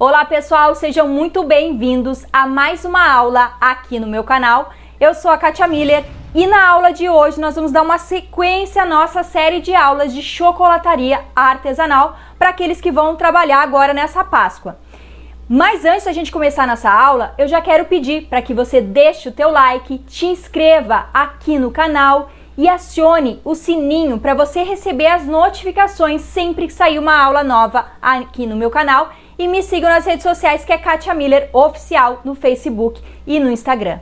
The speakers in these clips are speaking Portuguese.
Olá pessoal, sejam muito bem-vindos a mais uma aula aqui no meu canal. Eu sou a Kátia Miller e na aula de hoje nós vamos dar uma sequência à nossa série de aulas de chocolataria artesanal para aqueles que vão trabalhar agora nessa Páscoa. Mas antes da gente começar nossa aula, eu já quero pedir para que você deixe o teu like, te inscreva aqui no canal e acione o sininho para você receber as notificações sempre que sair uma aula nova aqui no meu canal. E me sigam nas redes sociais, que é Kátia Miller Oficial, no Facebook e no Instagram.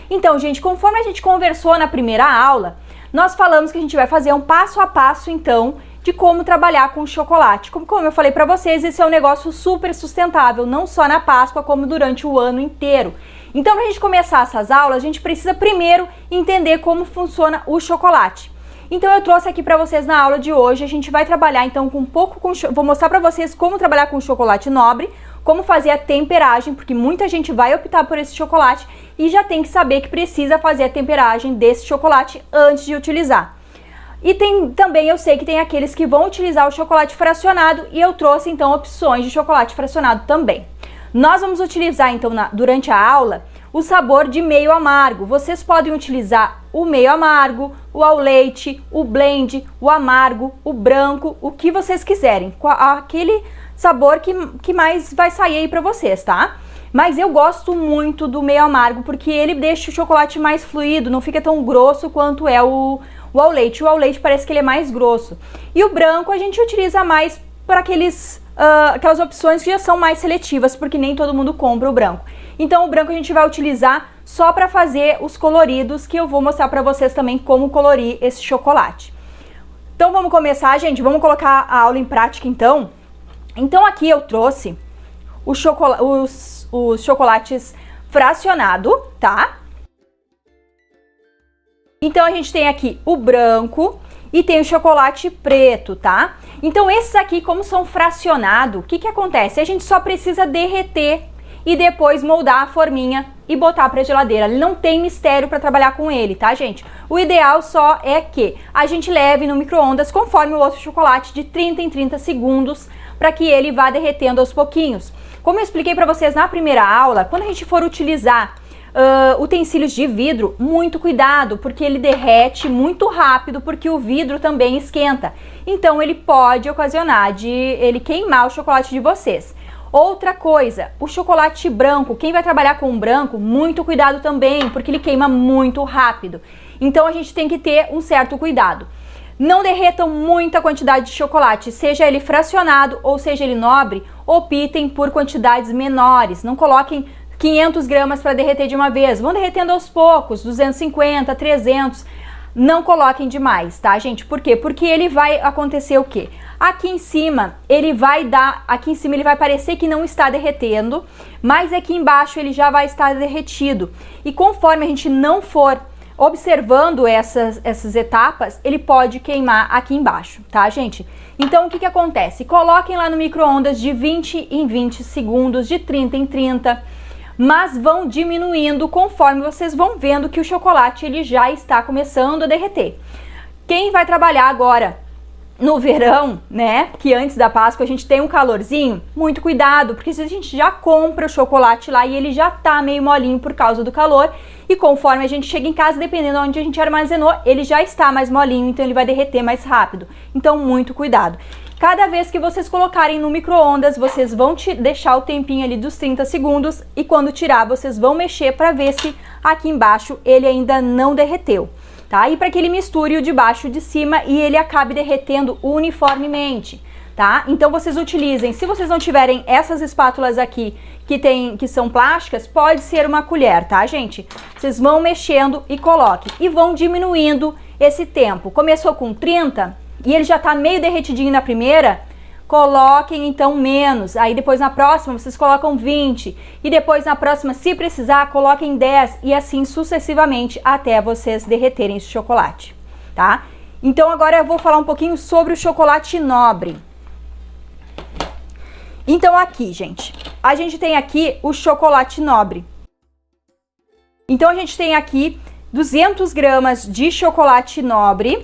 Então, gente, conforme a gente conversou na primeira aula, nós falamos que a gente vai fazer um passo a passo, então, de como trabalhar com chocolate. Como eu falei para vocês, esse é um negócio super sustentável, não só na Páscoa, como durante o ano inteiro. Então, para a gente começar essas aulas, a gente precisa primeiro entender como funciona o chocolate. Então eu trouxe aqui para vocês na aula de hoje, a gente vai trabalhar então vou mostrar para vocês como trabalhar com chocolate nobre, como fazer a temperagem, porque muita gente vai optar por esse chocolate e já tem que saber que precisa fazer a temperagem desse chocolate antes de utilizar. E também eu sei que tem aqueles que vão utilizar o chocolate fracionado e eu trouxe então opções de chocolate fracionado também. Nós vamos utilizar então durante a aula o sabor de meio amargo. Vocês podem utilizar o meio amargo, o ao leite, o blend, o amargo, o branco, o que vocês quiserem. Aquele sabor que mais vai sair aí pra vocês, tá? Mas eu gosto muito do meio amargo porque ele deixa o chocolate mais fluido, não fica tão grosso quanto é o ao leite. O ao leite parece que ele é mais grosso. E o branco a gente utiliza mais para aquelas opções que já são mais seletivas, porque nem todo mundo compra o branco. Então o branco a gente vai utilizar só para fazer os coloridos, que eu vou mostrar para vocês também como colorir esse chocolate. Então vamos começar, gente, vamos colocar a aula em prática então. Então aqui eu trouxe os chocolates fracionados, tá? Então a gente tem aqui o branco e tem o chocolate preto, tá? Então esses aqui, como são fracionados, o que acontece? A gente só precisa derreter e depois moldar a forminha e botar para a geladeira. Não tem mistério para trabalhar com ele, tá, gente? O ideal só é que a gente leve no micro-ondas conforme o outro chocolate de 30 em 30 segundos para que ele vá derretendo aos pouquinhos. Como eu expliquei para vocês na primeira aula, quando a gente for utilizar utensílios de vidro, muito cuidado, porque ele derrete muito rápido, porque o vidro também esquenta. Então ele pode ocasionar de ele queimar o chocolate de vocês. Outra coisa, o chocolate branco, quem vai trabalhar com branco, muito cuidado também, porque ele queima muito rápido. Então a gente tem que ter um certo cuidado. Não derretam muita quantidade de chocolate, seja ele fracionado ou seja ele nobre, optem por quantidades menores. Não coloquem 500 gramas para derreter de uma vez, vão derretendo aos poucos, 250, 300, não coloquem demais, tá, gente? Por quê? Porque ele vai acontecer o quê? Aqui em cima ele vai parecer que não está derretendo, mas aqui embaixo ele já vai estar derretido. E conforme a gente não for observando essas etapas, ele pode queimar aqui embaixo, tá, gente? Então o que acontece? Coloquem lá no micro-ondas de 20 em 20 segundos, de 30 em 30, mas vão diminuindo conforme vocês vão vendo que o chocolate ele já está começando a derreter. Quem vai trabalhar agora no verão, né, que antes da Páscoa a gente tem um calorzinho, muito cuidado, porque se a gente já compra o chocolate lá e ele já tá meio molinho por causa do calor, e conforme a gente chega em casa, dependendo de onde a gente armazenou, ele já está mais molinho, então ele vai derreter mais rápido. Então muito cuidado. Cada vez que vocês colocarem no micro-ondas, vocês vão deixar o tempinho ali dos 30 segundos e quando tirar, vocês vão mexer para ver se aqui embaixo ele ainda não derreteu, tá? E para que ele misture o de baixo e de cima e ele acabe derretendo uniformemente, tá? Então vocês utilizem, se vocês não tiverem essas espátulas aqui que são plásticas, pode ser uma colher, tá, gente? Vocês vão mexendo e coloquem e vão diminuindo esse tempo. Começou com 30 e ele já tá meio derretidinho na primeira, coloquem então menos. Aí depois na próxima vocês colocam 20 e depois na próxima, se precisar, coloquem 10 e assim sucessivamente até vocês derreterem esse chocolate, tá? Então agora eu vou falar um pouquinho sobre o chocolate nobre. Então aqui, gente, a gente tem aqui o chocolate nobre. Então a gente tem aqui 200 gramas de chocolate nobre,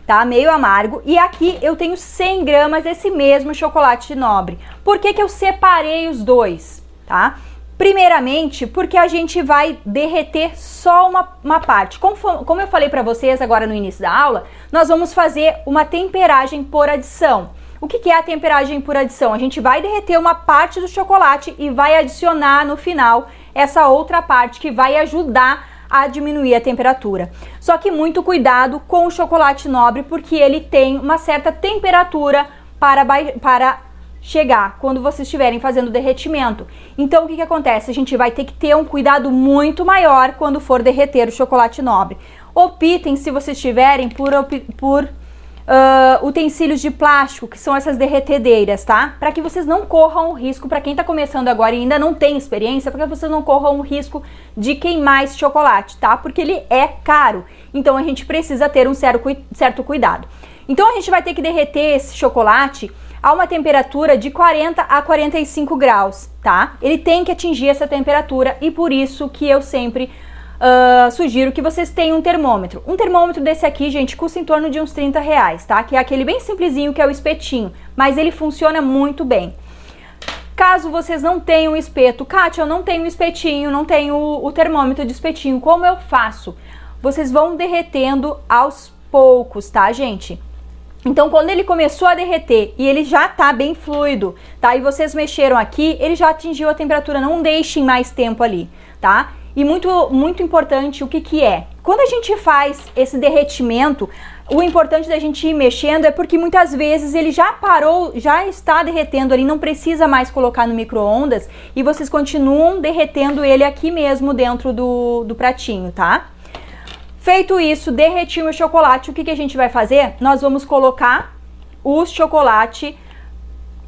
tá? Meio amargo. E aqui eu tenho 100 gramas desse mesmo chocolate nobre. Por que que eu separei os dois, tá? Primeiramente, porque a gente vai derreter só uma parte. Como eu falei para vocês agora no início da aula, nós vamos fazer uma temperagem por adição. O que é a temperagem por adição? A gente vai derreter uma parte do chocolate e vai adicionar no final essa outra parte que vai ajudar a diminuir a temperatura. Só que muito cuidado com o chocolate nobre, porque ele tem uma certa temperatura para chegar quando vocês estiverem fazendo derretimento. Então o que acontece? A gente vai ter que ter um cuidado muito maior quando for derreter o chocolate nobre. Optem, se vocês tiverem, por utensílios de plástico, que são essas derretedeiras, tá? Para que vocês não corram o risco, para quem tá começando agora e ainda não tem experiência, para que vocês não corram o risco de queimar esse chocolate, tá? Porque ele é caro, então a gente precisa ter um certo cuidado. Então a gente vai ter que derreter esse chocolate a uma temperatura de 40 a 45 graus, tá? Ele tem que atingir essa temperatura e por isso que eu sempre sugiro que vocês tenham um termômetro. Um termômetro desse aqui, gente, custa em torno de uns R$30, tá? Que é aquele bem simplesinho que é o espetinho, mas ele funciona muito bem. Caso vocês não tenham espeto, Kátia, eu não tenho espetinho, não tenho o termômetro de espetinho, como eu faço? Vocês vão derretendo aos poucos, tá, gente? Então, quando ele começou a derreter e ele já tá bem fluido, tá? E vocês mexeram aqui, ele já atingiu a temperatura, não deixem mais tempo ali, tá? E muito importante, o que é? Quando a gente faz esse derretimento, o importante da gente ir mexendo é porque muitas vezes ele já parou, já está derretendo ali, não precisa mais colocar no micro-ondas e vocês continuam derretendo ele aqui mesmo dentro do pratinho, tá? Feito isso, derreti o chocolate, o que a gente vai fazer? Nós vamos colocar o chocolate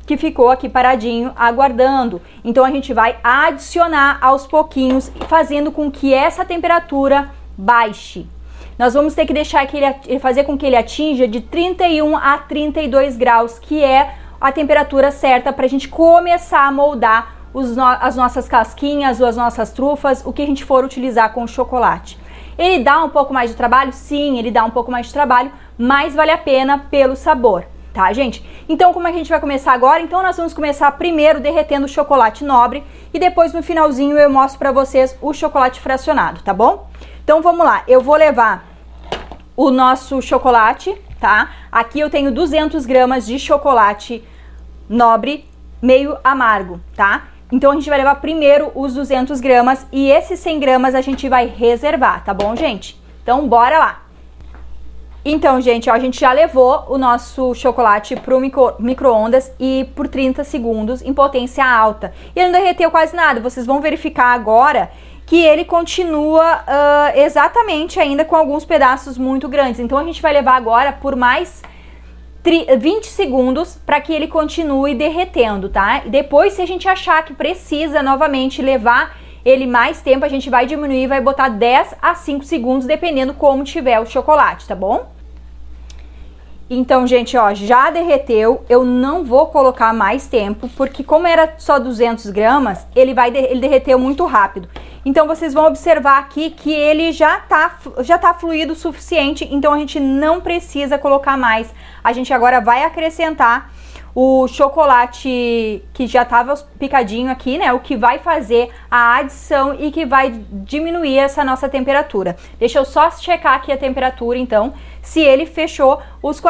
que ficou aqui paradinho, aguardando. Então a gente vai adicionar aos pouquinhos, fazendo com que essa temperatura baixe. Nós vamos ter que deixar fazer com que ele atinja de 31 a 32 graus, que é a temperatura certa para a gente começar a moldar as nossas casquinhas ou as nossas trufas, o que a gente for utilizar com o chocolate. Ele dá um pouco mais de trabalho? Sim, ele dá um pouco mais de trabalho, mas vale a pena pelo sabor. Tá, gente? Então, como é que a gente vai começar agora? Então, nós vamos começar primeiro derretendo o chocolate nobre e depois no finalzinho eu mostro pra vocês o chocolate fracionado, tá bom? Então, vamos lá. Eu vou levar o nosso chocolate, tá? Aqui eu tenho 200 gramas de chocolate nobre meio amargo, tá? Então, a gente vai levar primeiro os 200 gramas e esses 100 gramas a gente vai reservar, tá bom, gente? Então, bora lá! Então, gente, ó, a gente já levou o nosso chocolate pro micro-ondas e por 30 segundos em potência alta. E ele não derreteu quase nada. Vocês vão verificar agora que ele continua exatamente ainda com alguns pedaços muito grandes. Então, a gente vai levar agora por mais 20 segundos para que ele continue derretendo, tá? E depois, se a gente achar que precisa novamente levar ele mais tempo, a gente vai diminuir e vai botar 10 a 5 segundos, dependendo como tiver o chocolate, tá bom? Então, gente, ó, já derreteu, eu não vou colocar mais tempo, porque como era só 200 gramas, ele derreteu muito rápido. Então, vocês vão observar aqui que ele já tá fluido o suficiente, então a gente não precisa colocar mais. A gente agora vai acrescentar o chocolate que já estava picadinho aqui, né? O que vai fazer a adição e que vai diminuir essa nossa temperatura. Deixa eu só checar aqui a temperatura, então, se ele fechou os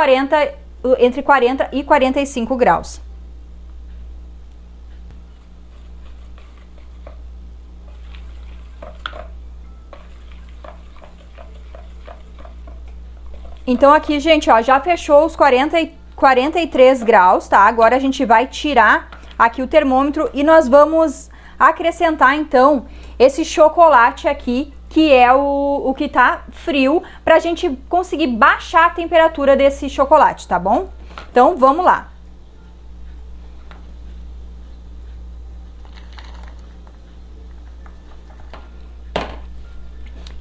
entre 40 e 45 graus. Então aqui, gente, ó, já fechou os 43 graus, tá? Agora a gente vai tirar aqui o termômetro e nós vamos acrescentar, então, esse chocolate aqui, que é o que tá frio, pra gente conseguir baixar a temperatura desse chocolate, tá bom? Então, vamos lá.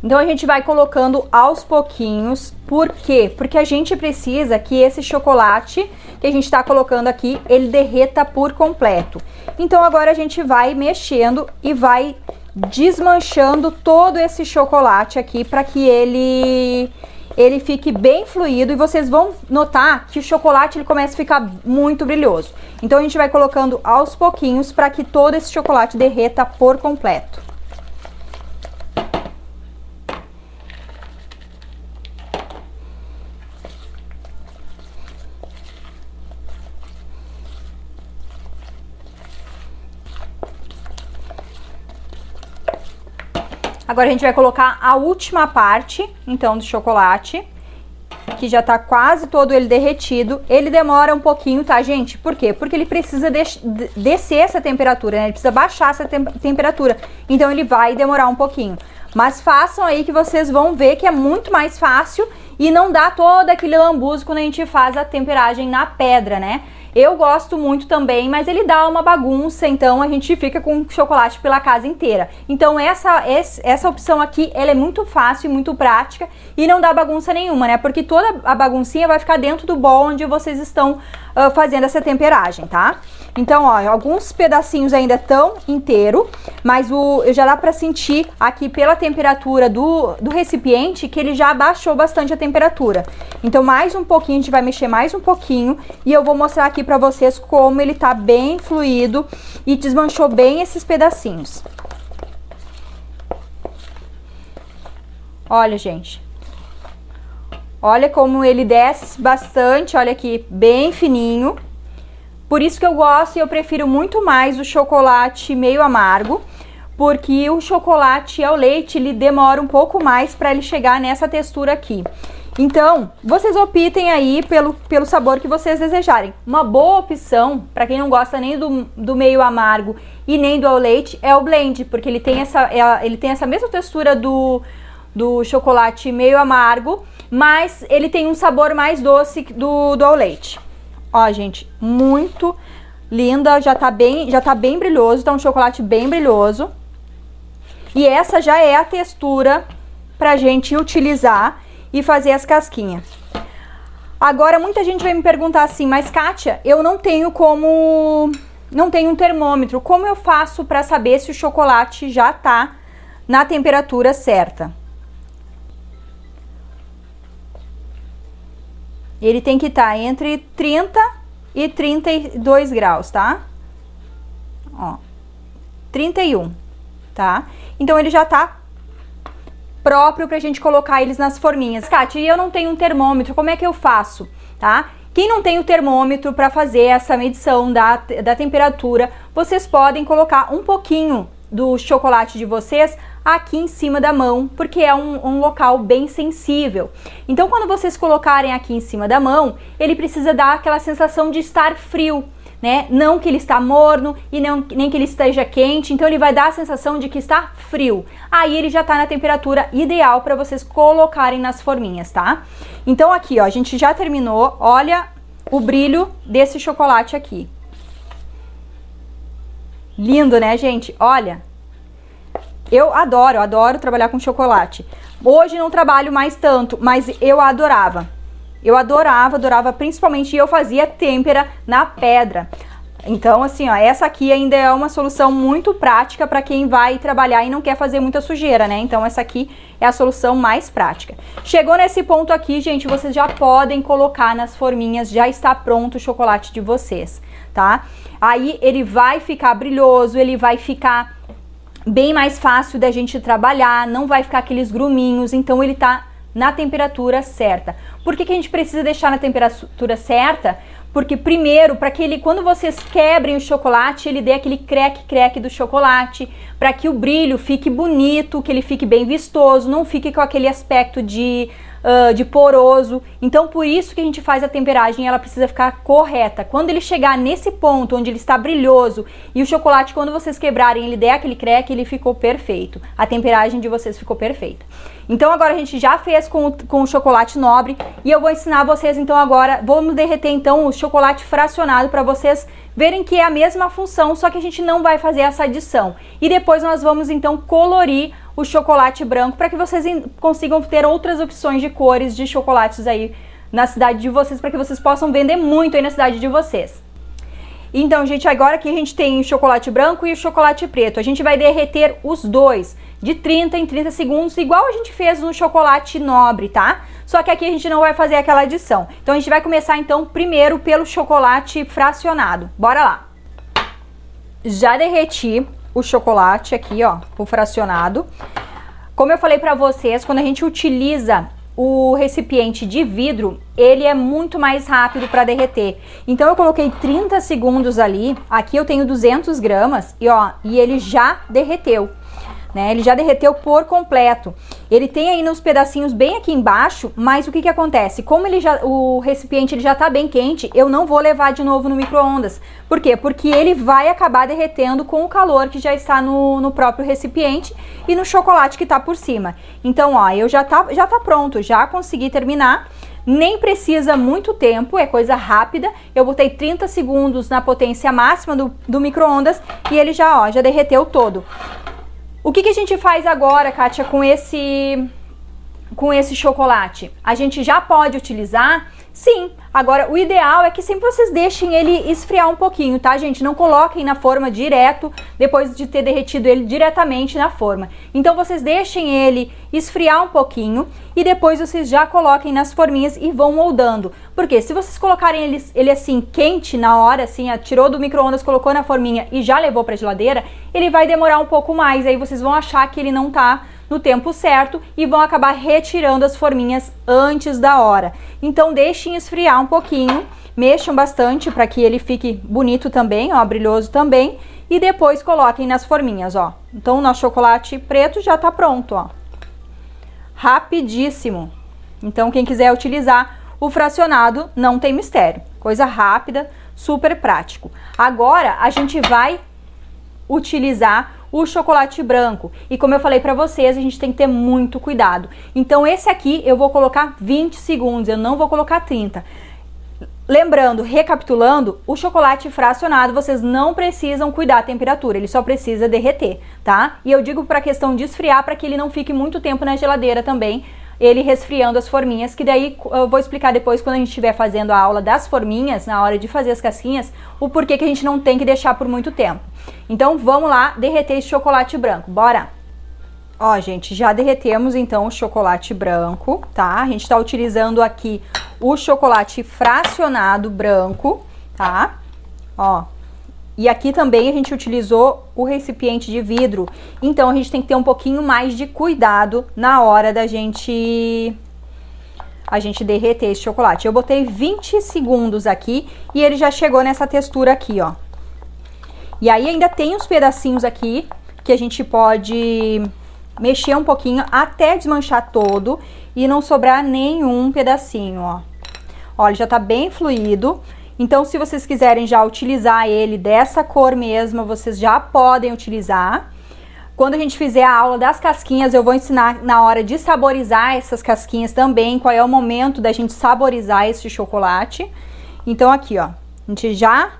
Então, a gente vai colocando aos pouquinhos. Por quê? Porque a gente precisa que esse chocolate que a gente tá colocando aqui, ele derreta por completo. Então, agora a gente vai mexendo e vai desmanchando todo esse chocolate aqui para que ele ele fique bem fluido e vocês vão notar que o chocolate ele começa a ficar muito brilhoso. Então a gente vai colocando aos pouquinhos para que todo esse chocolate derreta por completo. Agora a gente vai colocar a última parte, então, do chocolate, que já tá quase todo ele derretido. Ele demora um pouquinho, tá, gente? Por quê? Porque ele precisa descer essa temperatura, né? Ele precisa baixar essa temperatura. Então ele vai demorar um pouquinho. Mas façam aí que vocês vão ver que é muito mais fácil e não dá todo aquele lambuzo quando a gente faz a temperagem na pedra, né? Eu gosto muito também, mas ele dá uma bagunça, então a gente fica com chocolate pela casa inteira. Então essa opção aqui, ela é muito fácil e muito prática e não dá bagunça nenhuma, né? Porque toda a baguncinha vai ficar dentro do bol onde vocês estão fazendo essa temperagem, tá? Então, ó, alguns pedacinhos ainda estão inteiro, mas já dá pra sentir aqui pela temperatura do recipiente que ele já abaixou bastante a temperatura. Então, mais um pouquinho, a gente vai mexer mais um pouquinho e eu vou mostrar aqui pra vocês como ele tá bem fluido e desmanchou bem esses pedacinhos. Olha, gente. Olha como ele desce bastante, olha aqui, bem fininho. Por isso que eu gosto e eu prefiro muito mais o chocolate meio amargo, porque o chocolate ao leite, ele demora um pouco mais para ele chegar nessa textura aqui. Então, vocês optem aí pelo sabor que vocês desejarem. Uma boa opção, para quem não gosta nem do meio amargo e nem do ao leite, é o blend, porque ele tem essa mesma textura do chocolate meio amargo, mas ele tem um sabor mais doce do ao leite. Ó, gente, muito linda, já tá bem brilhoso, tá um chocolate bem brilhoso. E essa já é a textura pra gente utilizar e fazer as casquinhas. Agora, muita gente vai me perguntar assim, mas Kátia, eu não tenho um termômetro, como eu faço pra saber se o chocolate já tá na temperatura certa? Ele tem que estar entre 30 e 32 graus, tá? Ó, 31, tá? Então ele já tá próprio pra gente colocar eles nas forminhas. Kátia, e eu não tenho um termômetro, como é que eu faço, tá? Quem não tem o termômetro para fazer essa medição da temperatura, vocês podem colocar um pouquinho do chocolate de vocês aqui em cima da mão, porque é um local bem sensível. Então, quando vocês colocarem aqui em cima da mão, ele precisa dar aquela sensação de estar frio, né? Não que ele está morno e nem que ele esteja quente, então ele vai dar a sensação de que está frio. Aí ele já está na temperatura ideal para vocês colocarem nas forminhas, tá? Então aqui, ó, a gente já terminou. Olha o brilho desse chocolate aqui. Lindo, né, gente? Olha. Eu adoro trabalhar com chocolate. Hoje não trabalho mais tanto, mas eu adorava. Eu adorava, principalmente eu fazia têmpera na pedra. Então, assim, ó, essa aqui ainda é uma solução muito prática para quem vai trabalhar e não quer fazer muita sujeira, né? Então, essa aqui é a solução mais prática. Chegou nesse ponto aqui, gente, vocês já podem colocar nas forminhas, já está pronto o chocolate de vocês, tá? Aí ele vai ficar brilhoso, ele vai ficar bem mais fácil da gente trabalhar, não vai ficar aqueles gruminhos, então ele tá na temperatura certa. Por que a gente precisa deixar na temperatura certa? Porque primeiro, para que ele, quando vocês quebrem o chocolate, ele dê aquele creque do chocolate, para que o brilho fique bonito, que ele fique bem vistoso, não fique com aquele aspecto de poroso. Então, por isso que a gente faz a temperagem, ela precisa ficar correta. Quando ele chegar nesse ponto onde ele está brilhoso e o chocolate, quando vocês quebrarem, ele der aquele creque, ele ficou perfeito. A temperagem de vocês ficou perfeita. Então, agora a gente já fez com o chocolate nobre e eu vou ensinar vocês, então, agora, vamos derreter, então, o chocolate fracionado para vocês verem que é a mesma função, só que a gente não vai fazer essa adição. E depois nós vamos, então, colorir o chocolate branco para que vocês consigam ter outras opções de cores de chocolates aí na cidade de vocês, para que vocês possam vender muito aí na cidade de vocês. Então, gente, agora que a gente tem o chocolate branco e o chocolate preto, a gente vai derreter os dois. de 30 em 30 segundos, igual a gente fez no chocolate nobre, tá? Só que aqui a gente não vai fazer aquela adição. Então a gente vai começar então primeiro pelo chocolate fracionado. Bora lá. Já derreti o chocolate aqui, ó, o fracionado. Como eu falei pra vocês, quando a gente utiliza o recipiente de vidro, ele é muito mais rápido para derreter. Então eu coloquei 30 segundos ali, aqui eu tenho 200 gramas e ele já derreteu, né? Ele já derreteu por completo. Ele tem aí nos pedacinhos bem aqui embaixo, mas o que que acontece? Como o recipiente ele já tá bem quente, eu não vou levar de novo no micro-ondas. Por quê? Porque ele vai acabar derretendo com o calor que já está no próprio recipiente e no chocolate que tá por cima. Então, ó, já tá pronto, já consegui terminar. Nem precisa muito tempo, é coisa rápida. Eu botei 30 segundos na potência máxima do micro-ondas e ele já derreteu todo. O que que a gente faz agora, Kátia, com esse chocolate? A gente já pode utilizar? Sim. Agora, o ideal é que sempre vocês deixem ele esfriar um pouquinho, tá, gente? Não coloquem na forma direto, depois de ter derretido ele diretamente na forma. Então, vocês deixem ele esfriar um pouquinho e depois vocês já coloquem nas forminhas e vão moldando. Porque se vocês colocarem ele assim, quente na hora, assim, tirou do micro-ondas, colocou na forminha e já levou pra geladeira, ele vai demorar um pouco mais. Aí vocês vão achar que ele não tá no tempo certo e vão acabar retirando as forminhas antes da hora. Então deixem esfriar um pouquinho, mexam bastante para que ele fique bonito também, ó, brilhoso também, e depois coloquem nas forminhas, ó. Então o nosso chocolate preto já tá pronto, ó. Rapidíssimo. Então quem quiser utilizar o fracionado, não tem mistério. Coisa rápida, super prático. Agora a gente vai utilizar o chocolate branco. E como eu falei pra vocês, a gente tem que ter muito cuidado. Então esse aqui eu vou colocar 20 segundos, eu não vou colocar 30. Lembrando, recapitulando, o chocolate fracionado vocês não precisam cuidar da temperatura, ele só precisa derreter, tá? E eu digo pra questão de esfriar, para que ele não fique muito tempo na geladeira também, ele resfriando as forminhas, que daí eu vou explicar depois quando a gente estiver fazendo a aula das forminhas, na hora de fazer as casquinhas, o porquê que a gente não tem que deixar por muito tempo. Então vamos lá derreter esse chocolate branco, bora! Ó, gente, já derretemos então o chocolate branco, tá? A gente tá utilizando aqui o chocolate fracionado branco, tá? Ó, e aqui também a gente utilizou o recipiente de vidro, então a gente tem que ter um pouquinho mais de cuidado na hora da gente derreter esse chocolate. Eu botei 20 segundos aqui e ele já chegou nessa textura aqui, ó. E aí ainda tem uns pedacinhos aqui que a gente pode mexer um pouquinho até desmanchar todo e não sobrar nenhum pedacinho, ó. Ó, ele já tá bem fluido. Então, se vocês quiserem já utilizar ele dessa cor mesmo, vocês já podem utilizar. Quando a gente fizer a aula das casquinhas, eu vou ensinar na hora de saborizar essas casquinhas também, qual é o momento da gente saborizar esse chocolate. Então, aqui, ó, a gente já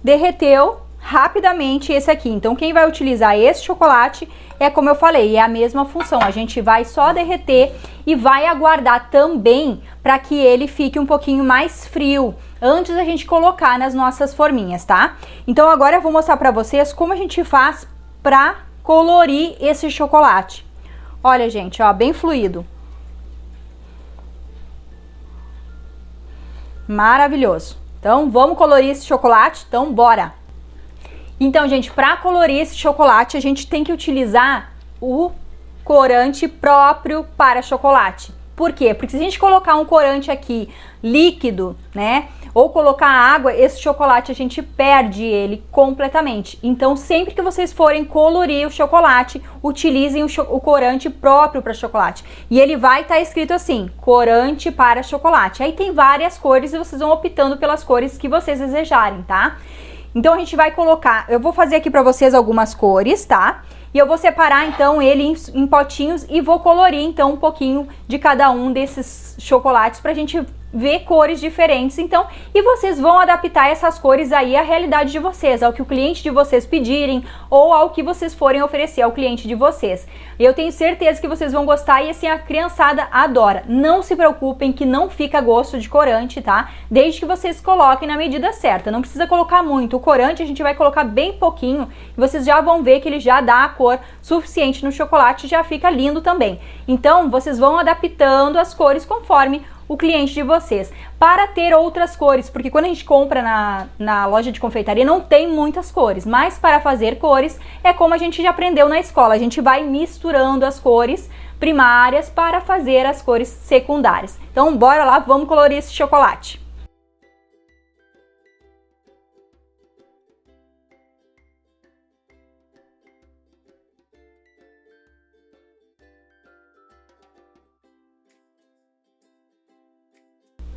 derreteu rapidamente esse aqui. Então, quem vai utilizar esse chocolate é como eu falei, é a mesma função. A gente vai só derreter e vai aguardar também para que ele fique um pouquinho mais frio antes da gente colocar nas nossas forminhas, tá? Então, agora eu vou mostrar para vocês como a gente faz para colorir esse chocolate. Olha, gente, ó, bem fluido. Maravilhoso. Então, vamos colorir esse chocolate? Então, bora! Então, gente, para colorir esse chocolate, a gente tem que utilizar o corante próprio para chocolate. Por quê? Porque se a gente colocar um corante aqui líquido, né, ou colocar água, esse chocolate a gente perde ele completamente. Então, sempre que vocês forem colorir o chocolate, utilizem o corante próprio para chocolate. E ele vai estar escrito assim, corante para chocolate. Aí tem várias cores e vocês vão optando pelas cores que vocês desejarem, tá? Então, a gente vai colocar, eu vou fazer aqui pra vocês algumas cores, tá? E eu vou separar, então, ele em potinhos e vou colorir, então, um pouquinho de cada um desses chocolates pra gente ver cores diferentes, então, e vocês vão adaptar essas cores aí à realidade de vocês, ao que o cliente de vocês pedirem ou ao que vocês forem oferecer ao cliente de vocês. Eu tenho certeza que vocês vão gostar e assim a criançada adora. Não se preocupem que não fica gosto de corante, tá? Desde que vocês coloquem na medida certa, não precisa colocar muito. O corante a gente vai colocar bem pouquinho e vocês já vão ver que ele já dá a cor suficiente no chocolate e já fica lindo também. Então, vocês vão adaptando as cores conforme o cliente de vocês, para ter outras cores, porque quando a gente compra na loja de confeitaria não tem muitas cores, mas para fazer cores é como a gente já aprendeu na escola, a gente vai misturando as cores primárias para fazer as cores secundárias. Então bora lá, vamos colorir esse chocolate.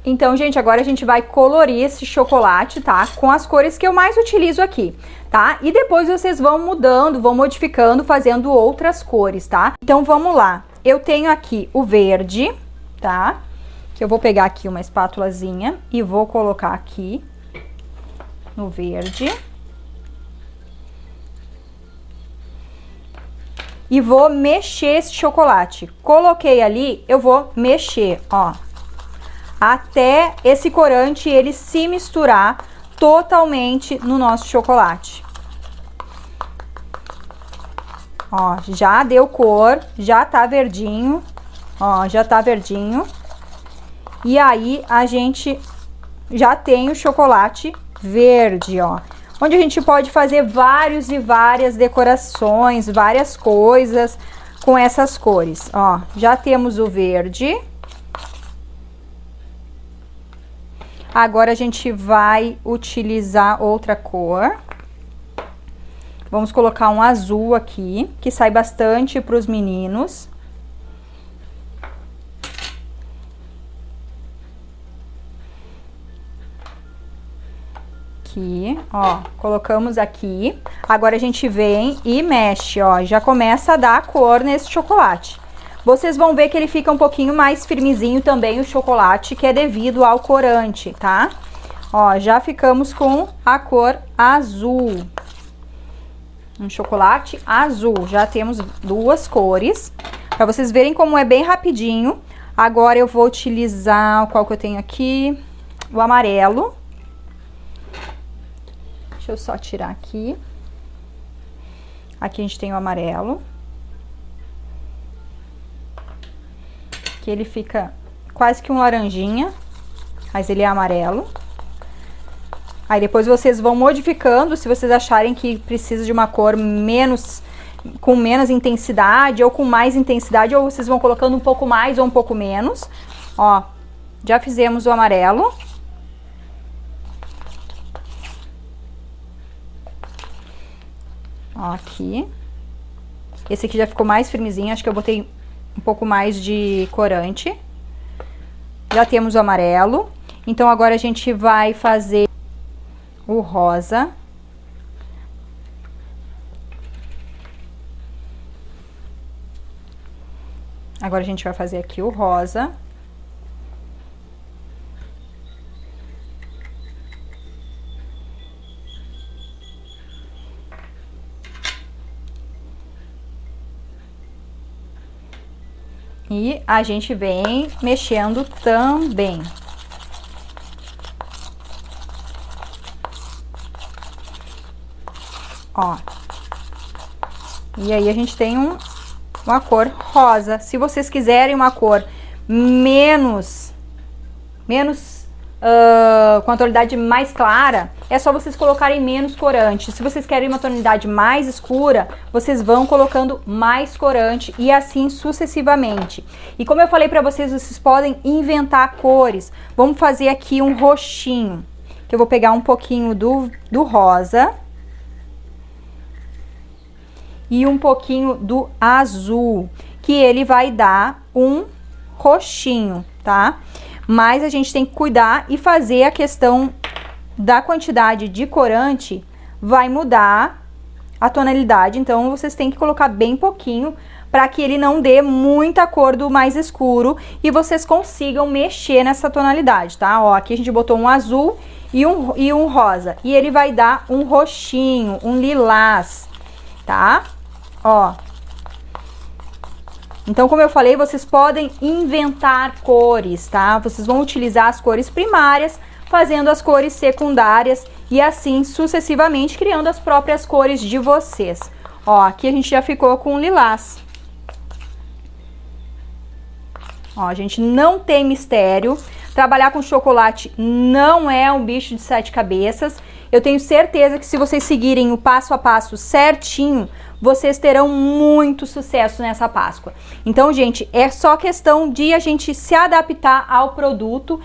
Então, gente, agora a gente vai colorir esse chocolate, tá? Com as cores que eu mais utilizo aqui, tá? E depois vocês vão mudando, vão modificando, fazendo outras cores, tá? Então, vamos lá. Eu tenho aqui o verde, tá? Que eu vou pegar aqui uma espátulazinha e vou colocar aqui no verde. E vou mexer esse chocolate. Coloquei ali, eu vou mexer, ó. Até esse corante ele se misturar totalmente no nosso chocolate. Ó, já deu cor, já tá verdinho, ó, já tá verdinho. E aí a gente já tem o chocolate verde, ó. Onde a gente pode fazer vários e várias decorações, várias coisas com essas cores, ó. Já temos o verde. Agora a gente vai utilizar outra cor. Vamos colocar um azul aqui, que sai bastante para os meninos. Aqui, ó, colocamos aqui. Agora a gente vem e mexe, ó, já começa a dar cor nesse chocolate. Vocês vão ver que ele fica um pouquinho mais firmezinho também o chocolate, que é devido ao corante, tá? Ó, já ficamos com a cor azul. Um chocolate azul. Já temos duas cores. Pra vocês verem como é bem rapidinho. Agora eu vou utilizar, qual que eu tenho aqui? O amarelo. Deixa eu só tirar aqui. Aqui a gente tem o amarelo. Que ele fica quase que um laranjinha, mas ele é amarelo. Aí depois vocês vão modificando, se vocês acharem que precisa de uma cor com menos intensidade ou com mais intensidade, ou vocês vão colocando um pouco mais ou um pouco menos. Ó, já fizemos o amarelo. Ó, aqui. Esse aqui já ficou mais firmezinho, acho que eu botei um pouco mais de corante. Já temos o amarelo. Então agora a gente vai fazer o rosa. Agora a gente vai fazer aqui o rosa. E a gente vem mexendo também. Ó. E aí a gente tem uma cor rosa. Se vocês quiserem uma cor com a tonalidade mais clara, é só vocês colocarem menos corante. Se vocês querem uma tonalidade mais escura, vocês vão colocando mais corante e assim sucessivamente. E como eu falei pra vocês, vocês podem inventar cores. Vamos fazer aqui um roxinho, que eu vou pegar um pouquinho do rosa e um pouquinho do azul, que ele vai dar um roxinho, tá? Mas a gente tem que cuidar e fazer a questão da quantidade de corante, vai mudar a tonalidade, então vocês têm que colocar bem pouquinho para que ele não dê muita cor do mais escuro e vocês consigam mexer nessa tonalidade, tá? Ó, aqui a gente botou um azul e um rosa, e ele vai dar um roxinho, um lilás, tá? Ó. Então, como eu falei, vocês podem inventar cores, tá? Vocês vão utilizar as cores primárias, fazendo as cores secundárias e assim sucessivamente, criando as próprias cores de vocês. Ó, aqui a gente já ficou com lilás. Ó, gente, não tem mistério. Trabalhar com chocolate não é um bicho de 7 cabeças. Eu tenho certeza que se vocês seguirem o passo a passo certinho, vocês terão muito sucesso nessa Páscoa. Então, gente, é só questão de a gente se adaptar ao produto.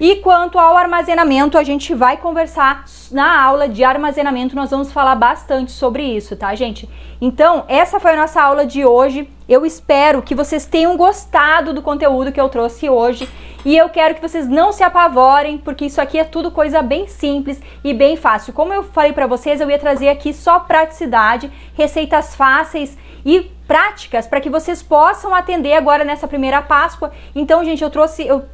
E quanto ao armazenamento, a gente vai conversar na aula de armazenamento, nós vamos falar bastante sobre isso, tá, gente? Então, essa foi a nossa aula de hoje. Eu espero que vocês tenham gostado do conteúdo que eu trouxe hoje. E eu quero que vocês não se apavorem, porque isso aqui é tudo coisa bem simples e bem fácil. Como eu falei pra vocês, eu ia trazer aqui só praticidade, receitas fáceis e práticas para que vocês possam atender agora nessa primeira Páscoa. Então, gente, eu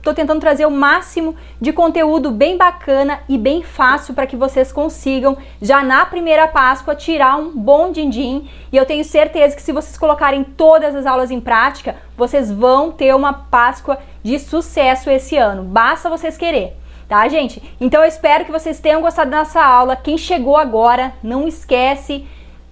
tô tentando trazer o máximo de conteúdo bem bacana e bem fácil para que vocês consigam já na primeira Páscoa tirar um bom din-din. E eu tenho certeza que se vocês colocarem todas as aulas em prática, vocês vão ter uma Páscoa de sucesso esse ano. Basta vocês querer. Tá, gente? Então eu espero que vocês tenham gostado da nossa aula. Quem chegou agora, não esquece,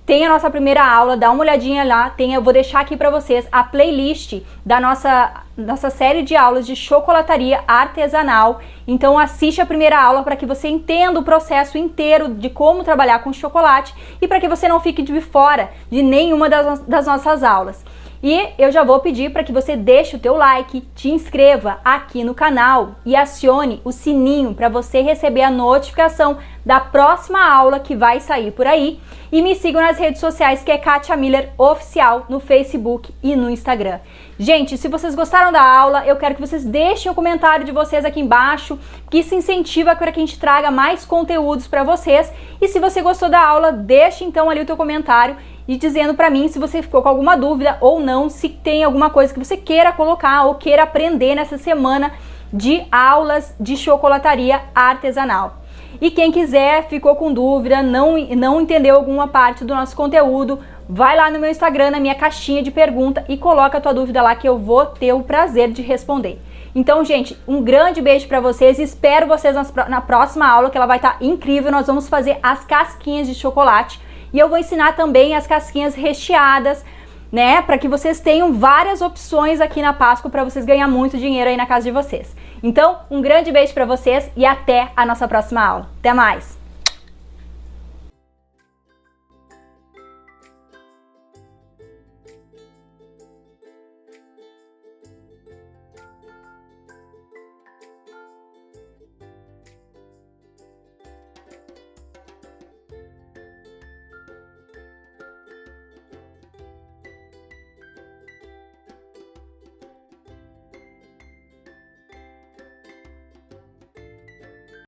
tem a nossa primeira aula, dá uma olhadinha lá, eu vou deixar aqui para vocês a playlist da nossa série de aulas de chocolataria artesanal. Então assiste a primeira aula para que você entenda o processo inteiro de como trabalhar com chocolate e para que você não fique de fora de nenhuma das nossas aulas. E eu já vou pedir para que você deixe o teu like, te inscreva aqui no canal e acione o sininho para você receber a notificação da próxima aula que vai sair por aí. E me sigam nas redes sociais, que é Kátia Miller Oficial, no Facebook e no Instagram. Gente, se vocês gostaram da aula, eu quero que vocês deixem o comentário de vocês aqui embaixo, que isso incentiva para que a gente traga mais conteúdos para vocês. E se você gostou da aula, deixe então ali o teu comentário e dizendo para mim se você ficou com alguma dúvida ou não, se tem alguma coisa que você queira colocar ou queira aprender nessa semana de aulas de chocolataria artesanal. E quem quiser, ficou com dúvida, não entendeu alguma parte do nosso conteúdo, vai lá no meu Instagram, na minha caixinha de pergunta e coloca a tua dúvida lá que eu vou ter o prazer de responder. Então, gente, um grande beijo pra vocês, espero vocês na próxima aula, que ela vai estar incrível. Nós vamos fazer as casquinhas de chocolate e eu vou ensinar também as casquinhas recheadas, né, para que vocês tenham várias opções aqui na Páscoa para vocês ganhar muito dinheiro aí na casa de vocês. Então, um grande beijo para vocês e até a nossa próxima aula. Até mais!